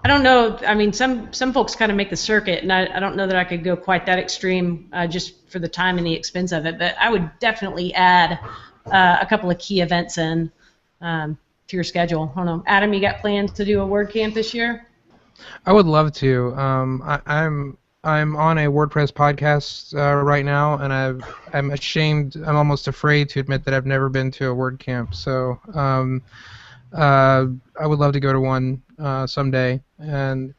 don't know. I mean, some folks kind of make the circuit, and I don't know that I could go quite that extreme just for the time and the expense of it. But I would definitely add a couple of key events in to your schedule. I don't know, Adam, you got plans to do a WordCamp this year? I would love to. I'm on a WordPress podcast right now, and I'm ashamed. I'm almost afraid to admit that I've never been to a WordCamp. So I would love to go to one someday. And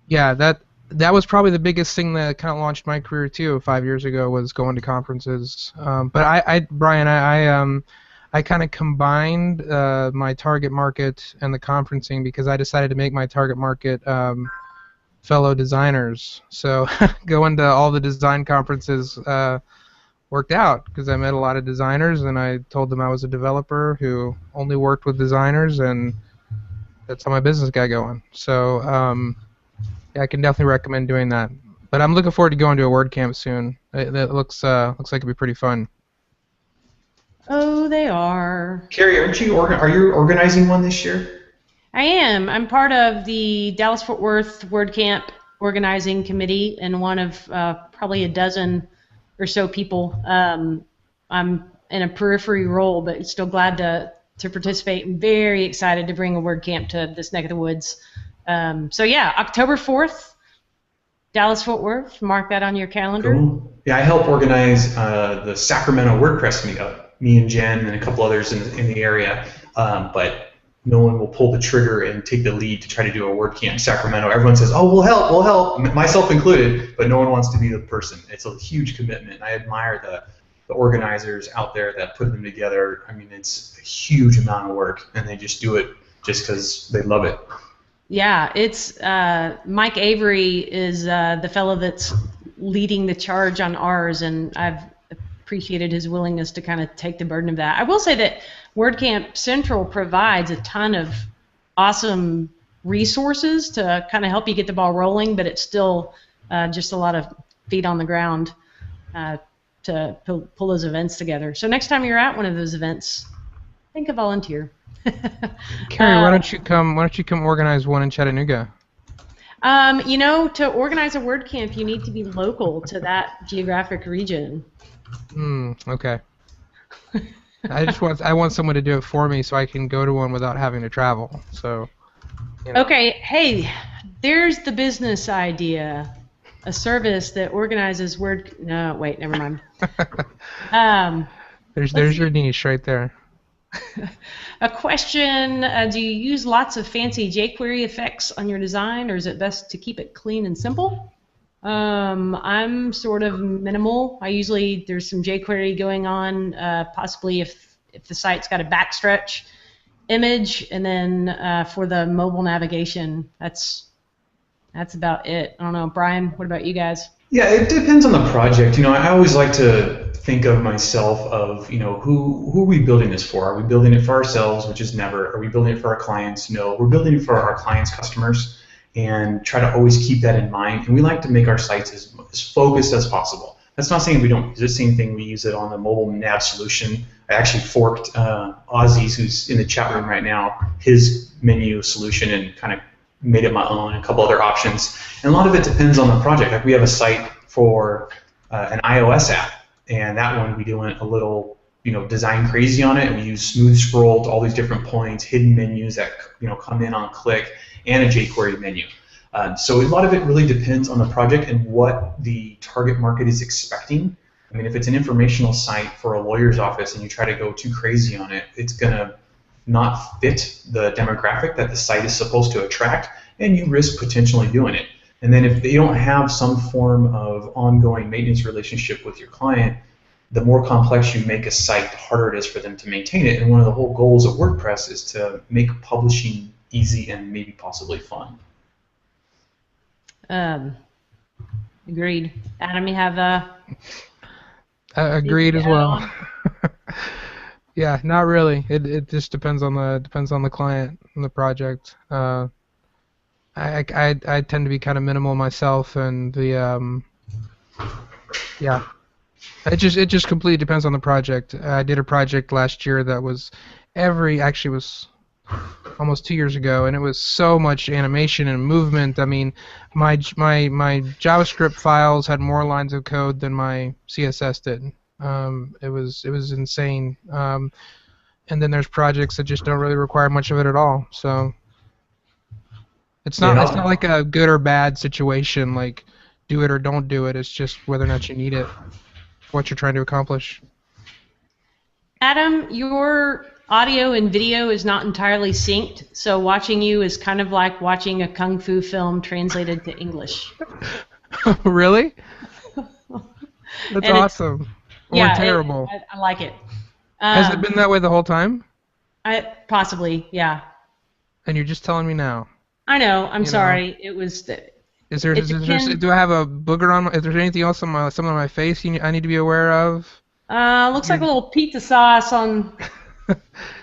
yeah, that was probably the biggest thing that kind of launched my career too. 5 years ago was going to conferences. But Brian, I kind of combined my target market and the conferencing, because I decided to make my target market fellow designers. So going to all the design conferences worked out, because I met a lot of designers, and I told them I was a developer who only worked with designers, and that's how my business got going. So yeah, I can definitely recommend doing that. But I'm looking forward to going to a WordCamp soon. That looks like it'd be pretty fun. Oh, they are. Carrie, are you organizing one this year? I am. I'm part of the Dallas-Fort Worth WordCamp organizing committee and one of probably a dozen or so people. I'm in a periphery role, but still glad to participate and very excited to bring a WordCamp to this neck of the woods. So yeah, October 4th, Dallas-Fort Worth. Mark that on your calendar. Cool. Yeah, I help organize the Sacramento WordPress meetup. Me and Jen and a couple others in the area, but no one will pull the trigger and take the lead to try to do a WordCamp in Sacramento. Everyone says, "Oh, we'll help," myself included, but no one wants to be the person. It's a huge commitment. I admire the organizers out there that put them together. I mean, it's a huge amount of work, and they just do it just because they love it. Yeah, it's Mike Avery is the fellow that's leading the charge on ours, and I've appreciated his willingness to kind of take the burden of that. I will say that WordCamp Central provides a ton of awesome resources to kind of help you get the ball rolling, but it's still just a lot of feet on the ground to pull those events together. So next time you're at one of those events, think of volunteer. Carrie, why don't you come organize one in Chattanooga? To organize a WordCamp, you need to be local to that geographic region. Okay. I want someone to do it for me so I can go to one without having to travel. So. Okay, hey, there's the business idea. A service that organizes No, wait, never mind. There's your niche right there. A question, do you use lots of fancy jQuery effects on your design, or is it best to keep it clean and simple? I'm sort of minimal. There's some jQuery going on, possibly if the site's got a backstretch image, and then for the mobile navigation, that's about it. I don't know, Brian, what about you guys? Yeah, it depends on the project. I always like to think of myself of, who are we building this for? Are we building it for ourselves, which is never? Are we building it for our clients? No, we're building it for our clients' customers, and try to always keep that in mind. And we like to make our sites as focused as possible. That's not saying we don't use the same thing. We use it on the mobile nav solution. I actually forked Ozzy's, who's in the chat room right now, his menu solution and kind of made it my own, and a couple other options. And a lot of it depends on the project. Like we have a site for an iOS app, and that one we do a little, design crazy on it, and we use smooth scroll to all these different points, hidden menus that come in on click, and a jQuery menu. So a lot of it really depends on the project and what the target market is expecting. I mean, if it's an informational site for a lawyer's office and you try to go too crazy on it, it's going to not fit the demographic that the site is supposed to attract, and you risk potentially doing it. And then if they don't have some form of ongoing maintenance relationship with your client, the more complex you make a site, the harder it is for them to maintain it. And one of the whole goals of WordPress is to make publishing easy and maybe possibly fun. Agreed. Adam, you have agreed as well. Yeah, not really. It just depends on the client and the project. I tend to be kind of minimal myself, and yeah, it just completely depends on the project. I did a project last year that was was almost 2 years ago, and it was so much animation and movement. I mean, my JavaScript files had more lines of code than my CSS did. It was insane. And then there's projects that just don't really require much of it at all. So it's not like a good or bad situation, like do it or don't do it. It's just whether or not you need it, what you're trying to accomplish. Adam, your audio and video is not entirely synced, so watching you is kind of like watching a kung fu film translated to English. Really? That's awesome. Yeah, terrible. I like it. Has it been that way the whole time? Possibly, yeah. And you're just telling me now. I know. I'm sorry. It was. Do I have a booger on? Is there anything else on some of my face I need to be aware of? Looks like a little pizza sauce on.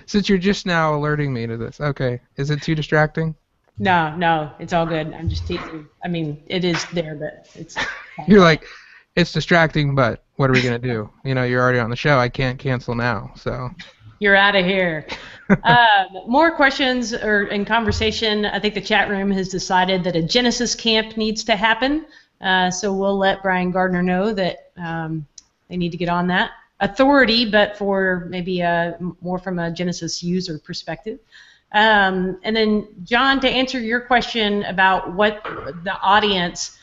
Since you're just now alerting me to this, okay. Is it too distracting? No, it's all good. I'm just teasing. I mean, it is there, but it's. You're like, it's distracting, but what are we gonna do? You're already on the show. I can't cancel now, so. You're out of here. More questions or in conversation. I think the chat room has decided that a Genesis camp needs to happen. So we'll let Brian Gardner know that they need to get on that. Authority, but for maybe more from a Genesis user perspective. And then, John, to answer your question about what the audience,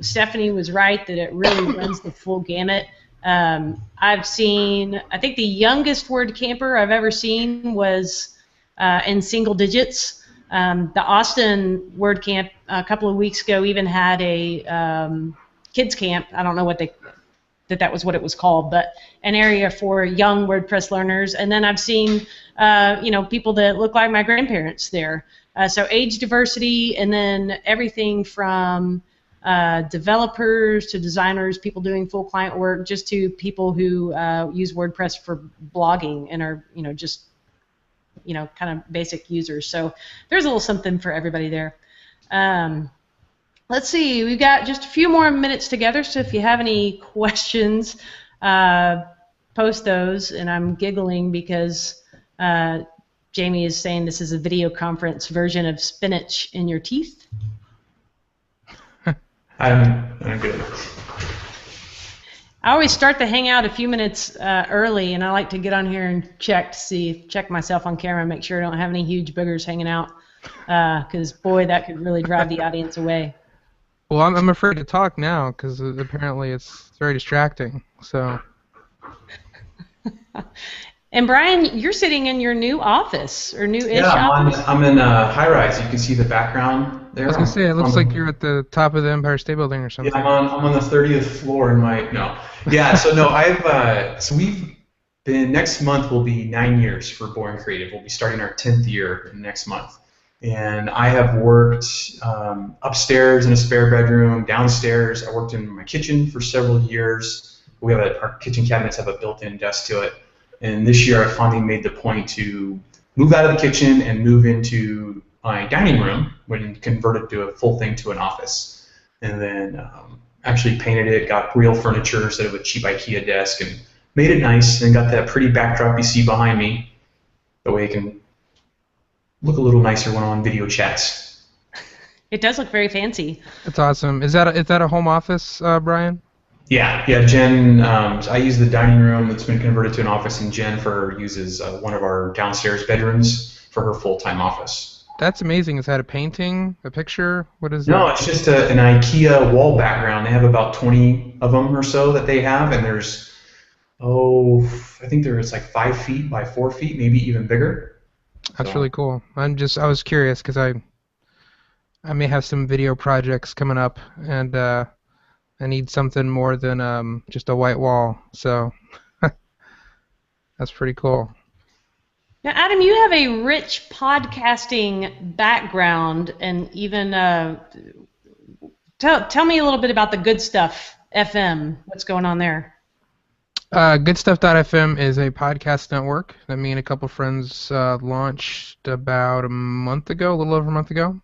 Stephanie was right that it really runs the full gamut. I've seen, I think the youngest word camper I've ever seen was in single digits. The Austin word camp a couple of weeks ago even had a kids camp. I don't know what that was what it was called, but an area for young WordPress learners. And then I've seen, people that look like my grandparents there. So age diversity, and then everything from developers to designers, people doing full client work, just to people who use WordPress for blogging and are, just, kind of basic users. So there's a little something for everybody there. Let's see, we've got just a few more minutes together, so if you have any questions, post those. And I'm giggling because Jamie is saying this is a video conference version of spinach in your teeth. I'm good. I always start the hangout a few minutes early, and I like to get on here and check myself on camera, make sure I don't have any huge boogers hanging out, because boy, that could really drive the audience away. Well, I'm afraid to talk now because apparently it's very distracting. So. And Brian, you're sitting in your new office or new-ish office. Yeah, I'm in high rise. You can see the background there. I was gonna say it looks like you're at the top of the Empire State Building or something. Yeah, I'm on the 30th floor in my Yeah, so no, we've been, next month will be 9 years for Bourn Creative. We'll be starting our 10th year next month. And I have worked upstairs in a spare bedroom, downstairs. I worked in my kitchen for several years. Our kitchen cabinets have a built-in desk to it. And this year I finally made the point to move out of the kitchen and move into my dining room when converted to a full thing to an office. And then actually painted it, got real furniture instead of a cheap IKEA desk, and made it nice, and got that pretty backdrop you see behind me. That way it can look a little nicer when on video chats. It does look very fancy. That's awesome. Is that a home office, Brian? Yeah. Jen, I use the dining room that's been converted to an office, and Jen uses one of our downstairs bedrooms for her full-time office. That's amazing. Is that a painting, a picture? What is that? No, it's just an IKEA wall background. They have about 20 of them or so that they have, and there's, I think there's like 5 feet by 4 feet, maybe even bigger. That's really cool. I was curious because I may have some video projects coming up, and I need something more than just a white wall. So that's pretty cool. Now, Adam, you have a rich podcasting background, and even tell me a little bit about the Good Stuff FM. What's going on there? Goodstuff.fm is a podcast network that me and a couple friends launched about a little over a month ago.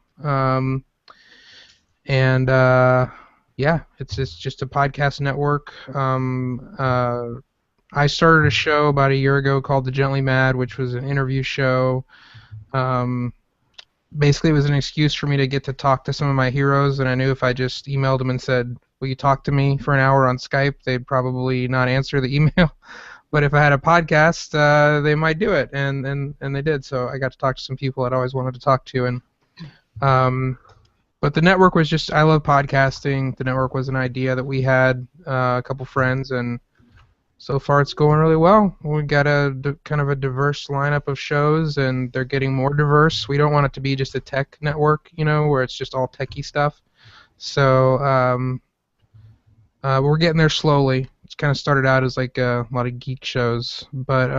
Yeah, it's just a podcast network. I started a show about a year ago called The Gently Mad, which was an interview show. Basically, it was an excuse for me to get to talk to some of my heroes, and I knew if I just emailed them and said, will you talk to me for an hour on Skype, they'd probably not answer the email. But if I had a podcast, they might do it, and they did. So I got to talk to some people I'd always wanted to talk to. And but the network was just, I love podcasting. The network was an idea that we had, a couple friends, and so far it's going really well. We've got kind of a diverse lineup of shows, and they're getting more diverse. We don't want it to be just a tech network, where it's just all techie stuff. So we're getting there slowly. It's kind of started out as like a lot of geek shows, but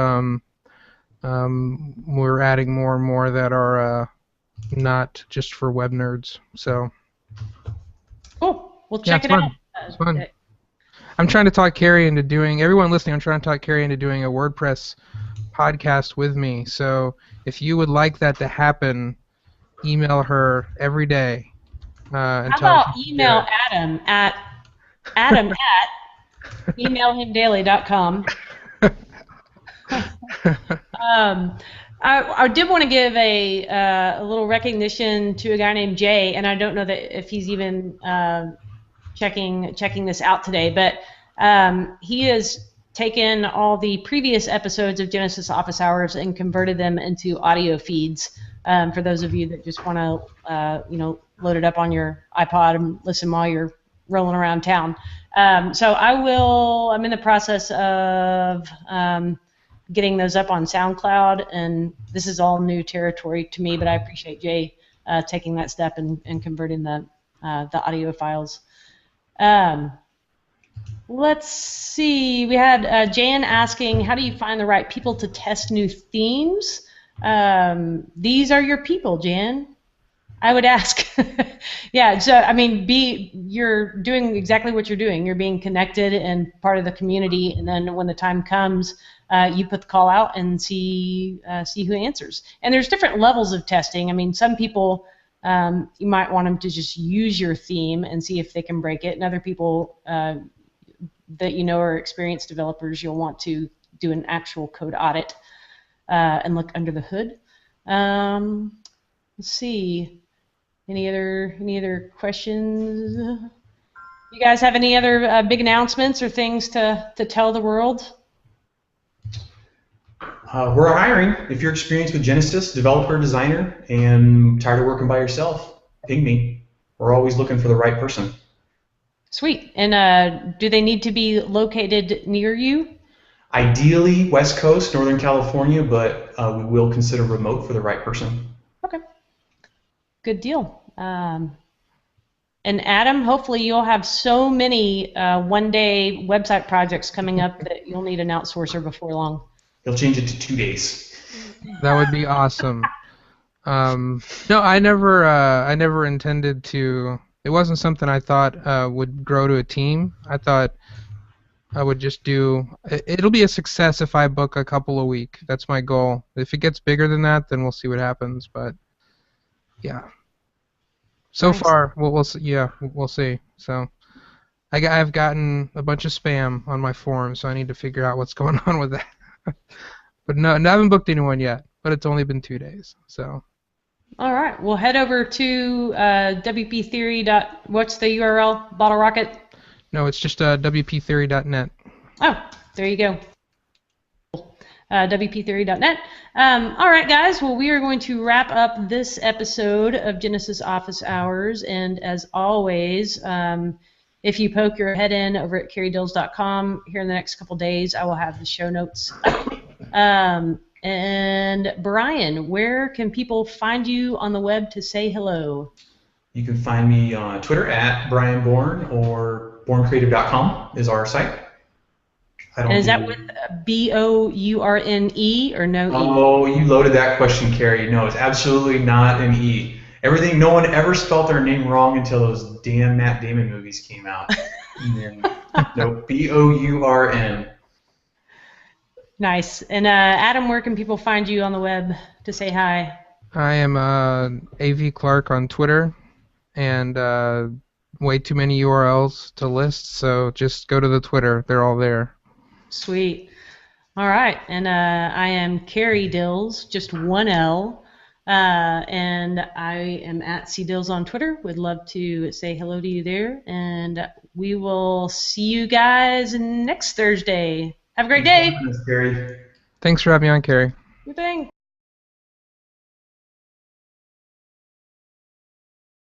we're adding more and more that are not just for web nerds. So cool. We'll check it out. It's fun. I'm trying to talk Carrie into doing, everyone listening, I'm trying to talk Carrie into doing a WordPress podcast with me. So if you would like that to happen, email her every day How until about she can do email it. Adam at emailhimdaily.com. I did want to give a little recognition to a guy named Jay, and I don't know that if he's even checking this out today, but he has taken all the previous episodes of Genesis Office Hours and converted them into audio feeds. For those of you that just want to, load it up on your iPod and listen while you're rolling around town. So I'm in the process of getting those up on SoundCloud, and this is all new territory to me, but I appreciate Jay taking that step and converting the audio files. Let's see. We had Jan asking, how do you find the right people to test new themes? These are your people, Jan. I would ask. Yeah, so I mean, you're doing exactly what you're doing. You're being connected and part of the community, and then when the time comes, you put the call out and see who answers. And there's different levels of testing. I mean, some people you might want them to just use your theme and see if they can break it, and other people that you know are experienced developers, you'll want to do an actual code audit and look under the hood. Let's see. Any other questions? You guys have any other big announcements or things to tell the world? We're hiring. If you're experienced with Genesis, developer, designer, and tired of working by yourself, ping me. We're always looking for the right person. Sweet. And do they need to be located near you? Ideally, West Coast, Northern California, but we will consider remote for the right person. Okay. Good deal. And Adam, hopefully you'll have so many one-day website projects coming up that you'll need an outsourcer before long. He'll change it to 2 days. That would be awesome. No, I never intended to. It wasn't something I thought would grow to a team. I thought I would just do. It'll be a success if I book a couple a week. That's my goal. If it gets bigger than that, then we'll see what happens. But yeah, so Nice. far we'll see. Yeah, we'll see. So I've gotten a bunch of spam on my form, so I need to figure out what's going on with that. But no, I haven't booked anyone yet. But it's only been 2 days, so. All right. Well, head over to wptheory. What's the URL? Bottle Rocket? No, it's just wptheory.net. Oh, there you go. wptheory.net. All right, guys. Well, we are going to wrap up this episode of Genesis Office Hours. And as always, if you poke your head in over at carriedills.com here in the next couple days, I will have the show notes up. And Brian, where can people find you on the web to say hello? You can find me on Twitter at Brian Bourn, or bourncreative.com is our site. And is that with B-O-U-R-N-E or no E? Oh, you loaded that question, Carrie. No, it's absolutely not an E. Everything, no one ever spelled their name wrong until those damn Matt Damon movies came out. And then, no, B-O-U-R-N. Nice. And Adam, where can people find you on the web to say hi? I am AV Clark on Twitter, and way too many URLs to list, so just go to the Twitter. They're all there. Sweet. All right. And I am Carrie Dills, just one L. And I am at CDills on Twitter. Would love to say hello to you there. And we will see you guys next Thursday. Have a great day. Thanks, Carrie. Thanks for having me on, Carrie. Good thing.